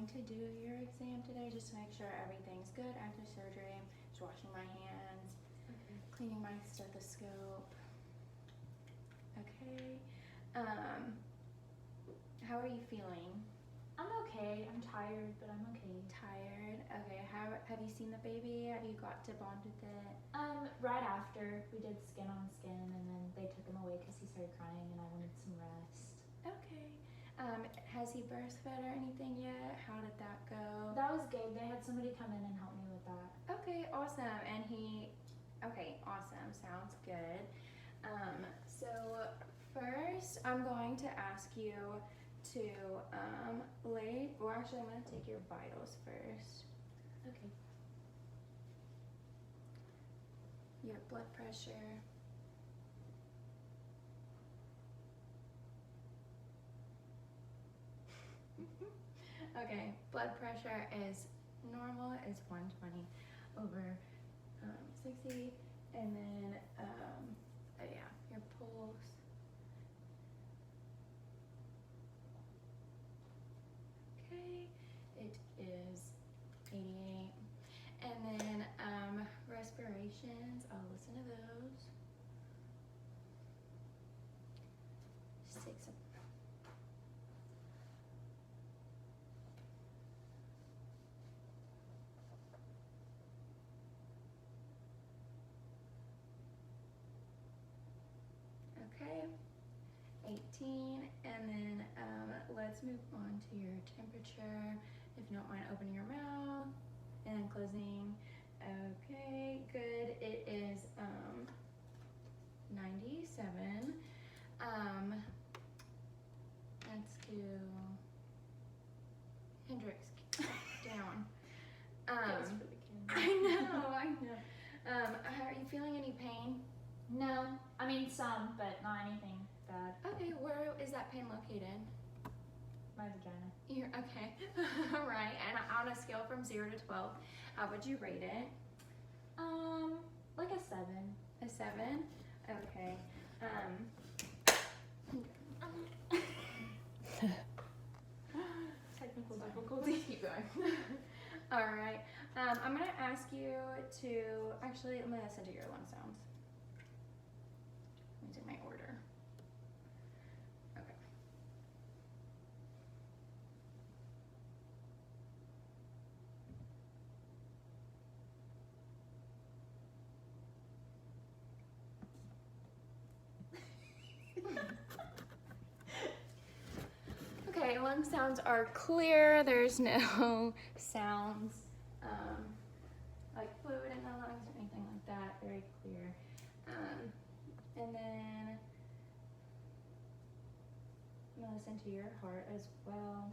to do your exam today just to make sure everything's good after surgery. Just washing my hands, cleaning my stethoscope. Okay. How are you feeling? I'm okay. I'm tired, but I'm okay. Tired? Okay. Have you seen the baby? Have you got to bond with it? Right after we did skin on skin, and then they took him away because he started crying, and I wanted some rest. Okay. Has he breastfed or anything yet? How did that go? That was good. They had somebody come in and help me with that. Okay, awesome. And okay, awesome. Sounds good. So first I'm going to ask you to actually I'm going to take your vitals first. Okay. Your blood pressure. Okay, blood pressure is normal, is 120 over 60, and then yeah, your pulse. Okay, it is 88, and then respirations. I'll listen to those. 6. Okay, 18, and then let's move on to your temperature. If you don't mind opening your mouth and closing. Okay, good. It is 97. Let's do Hendrix down. That was for the camera. I know. Are you feeling any pain? No, I mean some, but not anything bad. Okay, where is that pain located? My vagina. You're okay. Right. And on a scale from 0 to 12, how would you rate it? Like a 7. A 7? Okay. Technical difficulty. Keep going. All right. I'm gonna ask you to actually. I'm gonna listen to your lung sounds. Let me do my order. Okay. Okay, lung sounds are clear. There's no sounds like fluid in the lungs or anything like that. Very clear. And then I'm gonna listen to your heart as well.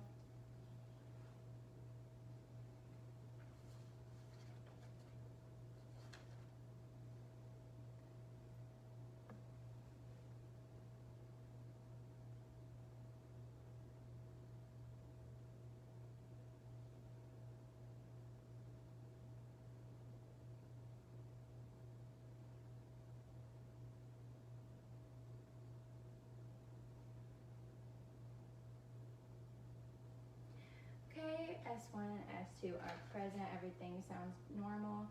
Okay, S1 and S2 are present. Everything sounds normal.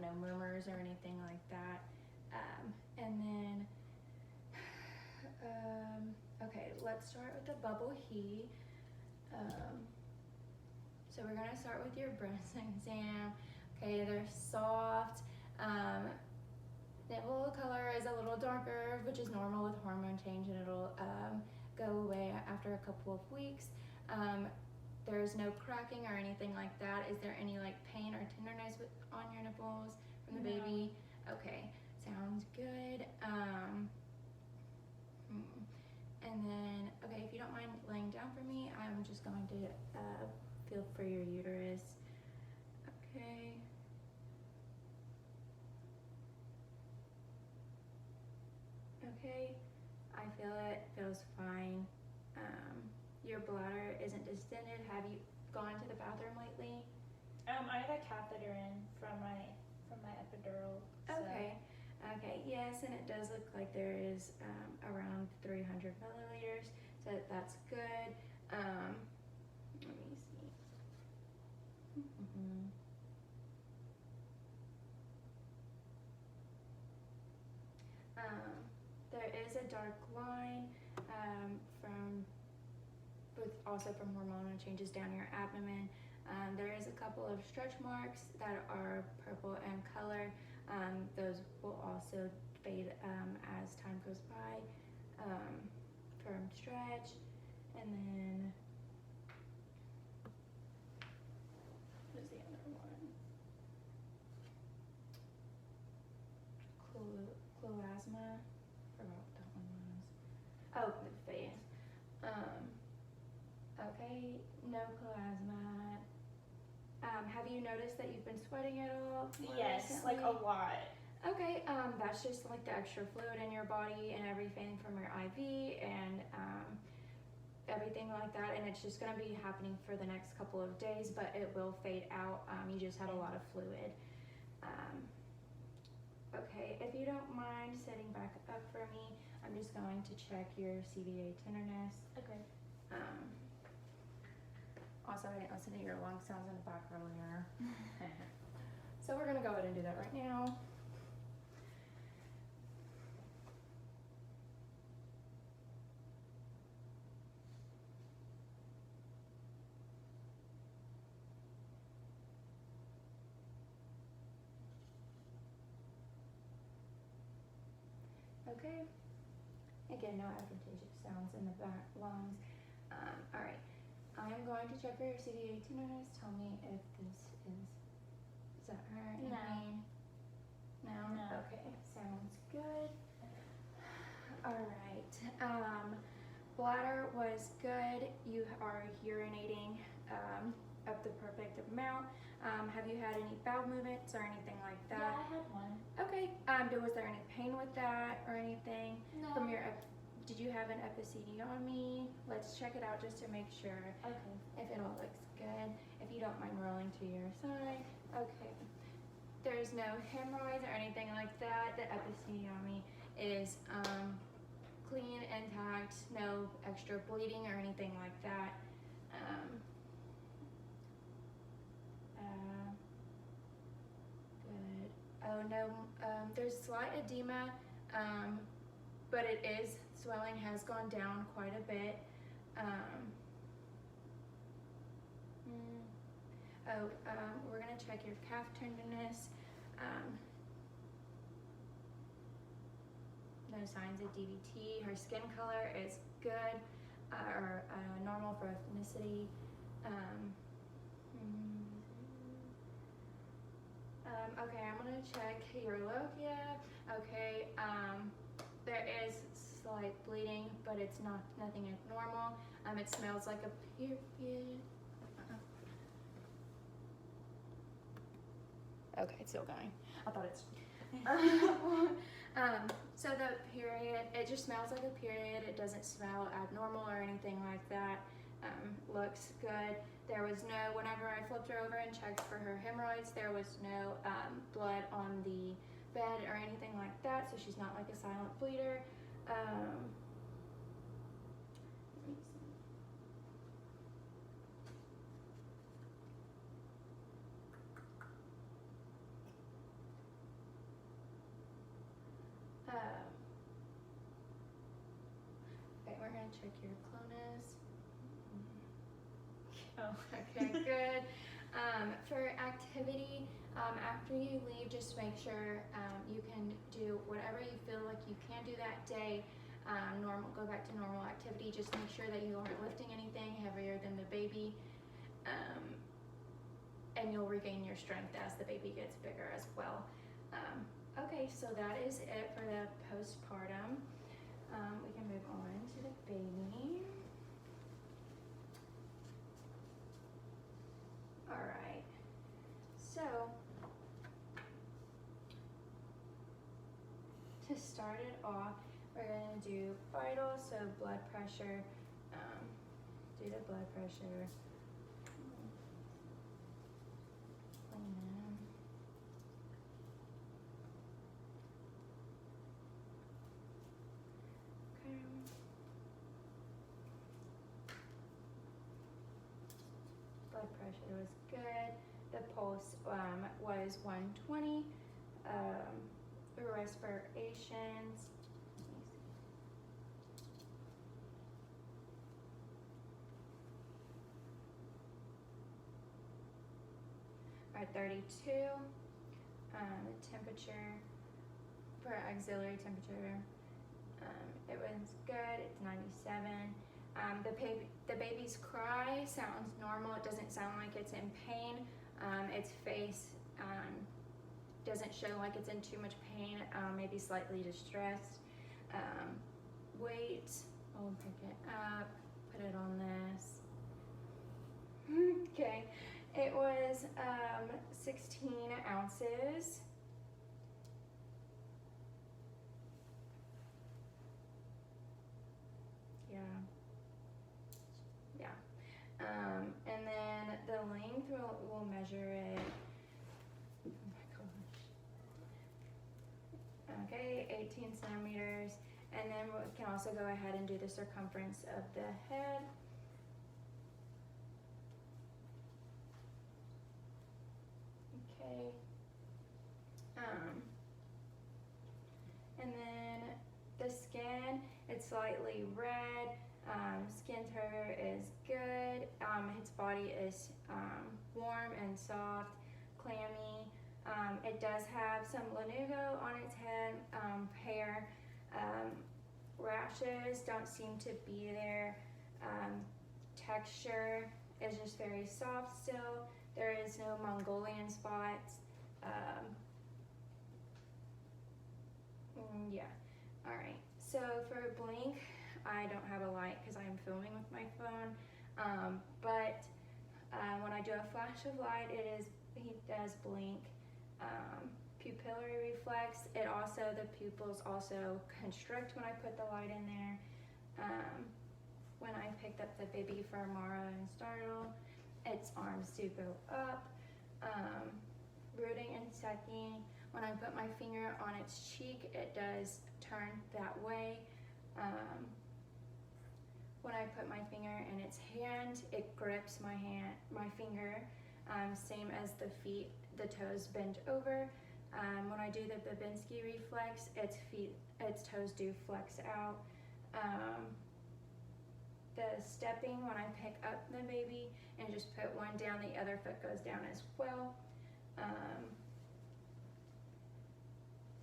No murmurs or anything like that. And then, okay, let's start with the bubble heat. So we're gonna start with your breast exam. Okay, they're soft. Nipple color is a little darker, which is normal with hormone change, and it'll go away after a couple of weeks. There's no cracking or anything like that. Is there any like pain or tenderness on your nipples from the baby? Okay, sounds good. And then, okay, if you don't mind laying down for me, I'm just going to feel for your uterus. Okay. Okay, I feel it, feels fine. Your bladder isn't distended. Have you gone to the bathroom lately? I had a catheter in from my epidural. Okay. Okay, yes, and it does look like there is around 300 milliliters, so that's good. Let me see. There is a dark line from also from hormonal changes down your abdomen. There is a couple of stretch marks that are purple in color. Those will also fade as time goes by from stretch. And then, what is the other one? Chloasma. Forgot what that one was. Oh, the face. Okay, no chloasma. Have you noticed that you've been sweating at all? Yes, recently? like a lot. Okay, that's just like the extra fluid in your body and everything from your IV and everything like that, and it's just gonna be happening for the next couple of days, but it will fade out. You just have a lot of fluid. Okay, if you don't mind sitting back up for me, I'm just going to check your CVA tenderness. Okay. Also, I didn't listen to your lung sounds in the back earlier. So we're gonna go ahead and do that right now. Okay. Again, no advantageous sounds in the back lungs. All right. I am going to check for your CVA tenderness. Tell me if this does that hurt? Any No. pain? No? No. Okay, sounds good. All right. Bladder was good. You are urinating up the perfect amount. Have you had any bowel movements or anything like Yeah, that? I had one. Okay. Was there any pain with that or anything? No. From your did you have an episiotomy? Let's check it out just to make sure Okay. if it all looks good. If you don't mind rolling to your side. Okay. There's no hemorrhoids or anything like that. The episiotomy is clean, intact, no extra bleeding or anything like that. Good. Oh no, there's slight edema, but it is swelling has gone down quite a bit. We're gonna check your calf tenderness. No signs of DVT. Her skin color is good, or normal for ethnicity. Okay, I'm gonna check your lochia. Okay, there is slight bleeding, but it's nothing abnormal. It smells like a period. Okay, it's still going. I thought it's. So the period, it just smells like a period. It doesn't smell abnormal or anything like that. Looks good. There was no, whenever I flipped her over and checked for her hemorrhoids, there was no blood on the bed or anything like that, so she's not like a silent bleeder. Let me see. Okay, we're gonna check your clonus. Oh, okay, good. For activity, after you leave, just make sure you can do whatever you feel like you can do that day. Go back to normal activity. Just make sure that you aren't lifting anything heavier than the baby, and you'll regain your strength as the baby gets bigger as well. Okay, so that is it for the postpartum. We can move on to the baby. All right, so to start it off, we're gonna do vitals, so blood pressure, do the blood pressure. Blood pressure was good. The pulse was 120. Respirations. At 32. The temperature for auxiliary temperature, it was good. It's 97. The baby's cry sounds normal. It doesn't sound like it's in pain. Its face doesn't show like it's in too much pain, maybe slightly distressed. Weight, I'll pick it up, put it on this. Okay, it was 16 ounces. And then the length, we'll measure it. Oh my gosh. Okay, 18 centimeters. And then we can also go ahead and do the circumference of the head. Okay. And then the skin, it's slightly red. Skin tone is good. Its body is warm and soft, clammy. It does have some lanugo on its head. Hair, rashes don't seem to be there. Texture is just very soft still. There is no Mongolian spots. Yeah, all right. So for blink, I don't have a light because I'm filming with my phone, but when I do a flash of light, he does blink. Pupillary reflex, the pupils also constrict when I put the light in there. When I picked up the baby for Mara and Startle, its arms do go up. Rooting and sucking, when I put my finger on its cheek, it does turn that way. When I put my finger in its hand, it grips my finger, same as the feet, the toes bend over. When I do the Babinski reflex, its toes do flex out. The stepping, when I pick up the baby and just put one down, the other foot goes down as well.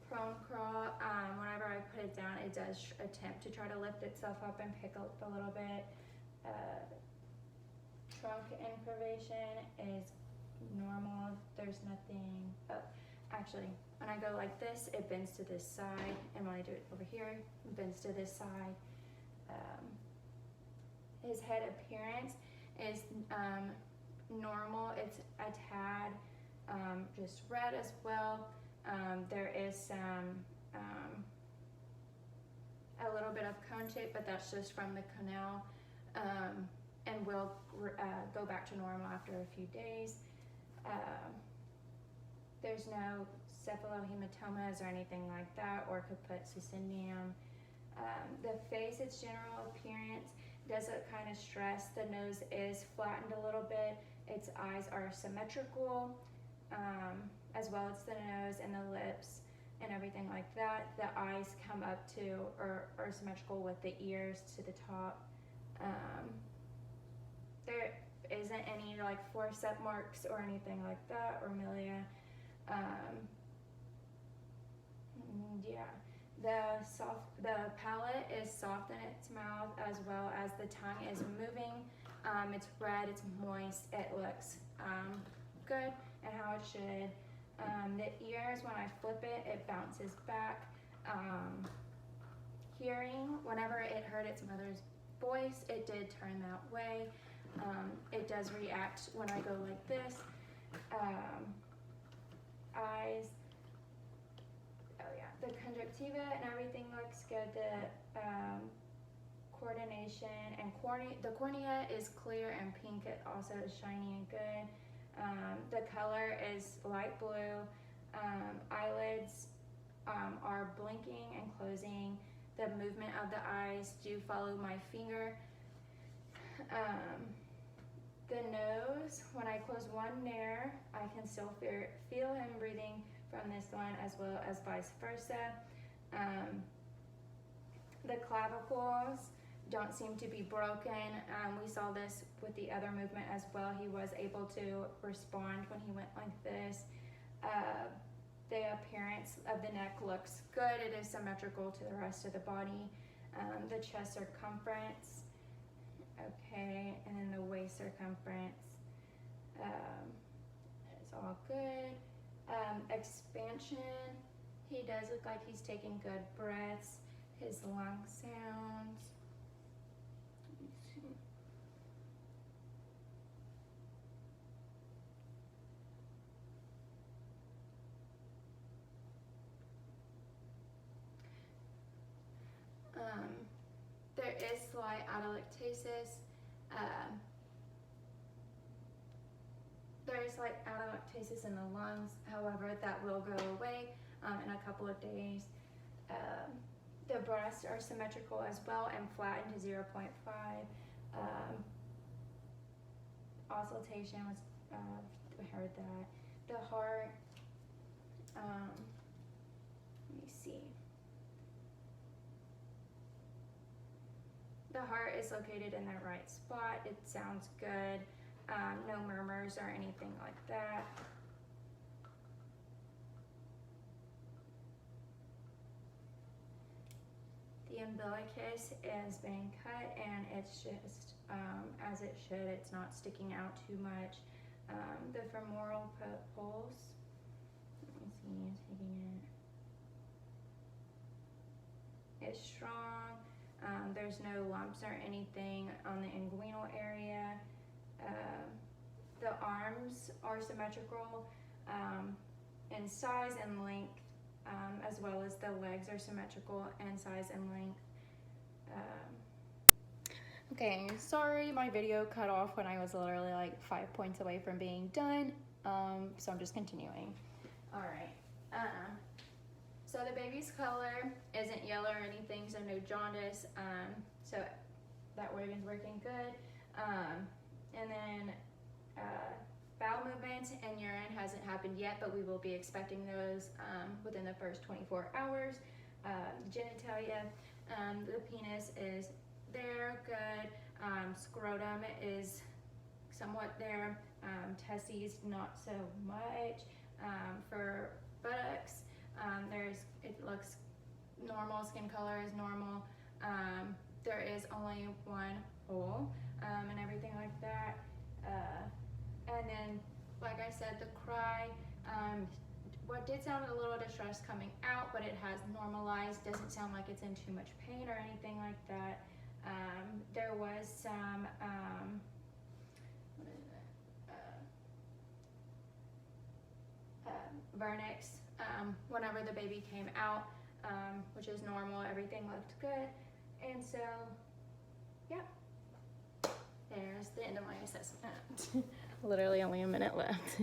Prone crawl, whenever I put it down, it does attempt to try to lift itself up and pick up a little bit. Trunk incurvation is normal. There's nothing. Oh, actually, when I go like this, it bends to this side, and when I do it over here, it bends to this side. His head appearance is normal. It's a tad just red as well. There is some a little bit of cone shape, but that's just from the canal, and will go back to normal after a few days. There's no cephalohematomas or anything like that, or caput succindium. The face, its general appearance does look kind of stressed. The nose is flattened a little bit. Its eyes are symmetrical, as well as the nose and the lips and everything like that. The eyes come up to, or are symmetrical with the ears to the top. There isn't any like forceps marks or anything like that, or milia. Yeah. The palate is soft in its mouth, as well as the tongue is moving. It's red, it's moist, it looks good and how it should. The ears, when I flip it, it bounces back. Hearing, whenever it heard its mother's voice, it did turn that way. It does react when I go like this. Eyes, oh yeah, the conjunctiva and everything looks good. The coordination and the cornea is clear and pink. It also is shiny and good. The color is light blue. Eyelids are blinking and closing. The movement of the eyes do follow my finger. The nose, when I close one nair, I can still feel him breathing from this one as well as vice versa. The clavicles don't seem to be broken. We saw this with the other movement as well. He was able to respond when he went like this. The appearance of the neck looks good. It is symmetrical to the rest of the body. The chest circumference, okay, and then the waist circumference, it's all good. Expansion, he does look like he's taking good breaths. His lung sounds, let me see. There is slight atelectasis. There is slight atelectasis in the lungs. However, that will go away in a couple of days. The breasts are symmetrical as well and flattened to 0.5. Auscultation was, we heard that. The heart, let me see. The heart is located in the right spot. It sounds good. No murmurs or anything like that. The umbilicus is being cut and it's just as it should. It's not sticking out too much. The femoral pulse, let me see, taking it. It's strong. There's no lumps or anything on the inguinal area. The arms are symmetrical in size and length, as well as the legs are symmetrical in size and length. Okay, sorry my video cut off when I was literally like 5 points away from being done, so I'm just continuing. All right. So the baby's color isn't yellow or anything, so no jaundice, so that organ's working good. And then bowel movements and urine hasn't happened yet, but we will be expecting those within the first 24 hours. Genitalia, the penis is there, good. Scrotum is somewhat there. Testes, not so much. For buttocks, it looks normal. Skin color is normal. There is only one hole and everything like that. And then, like I said, the cry, what did sound a little distressed coming out, but it has normalized. Doesn't sound like it's in too much pain or anything like that. There was some, what is it? Vernix whenever the baby came out, which is normal. Everything looked good. And so, yeah, there's the end of my assessment. Literally only a minute left.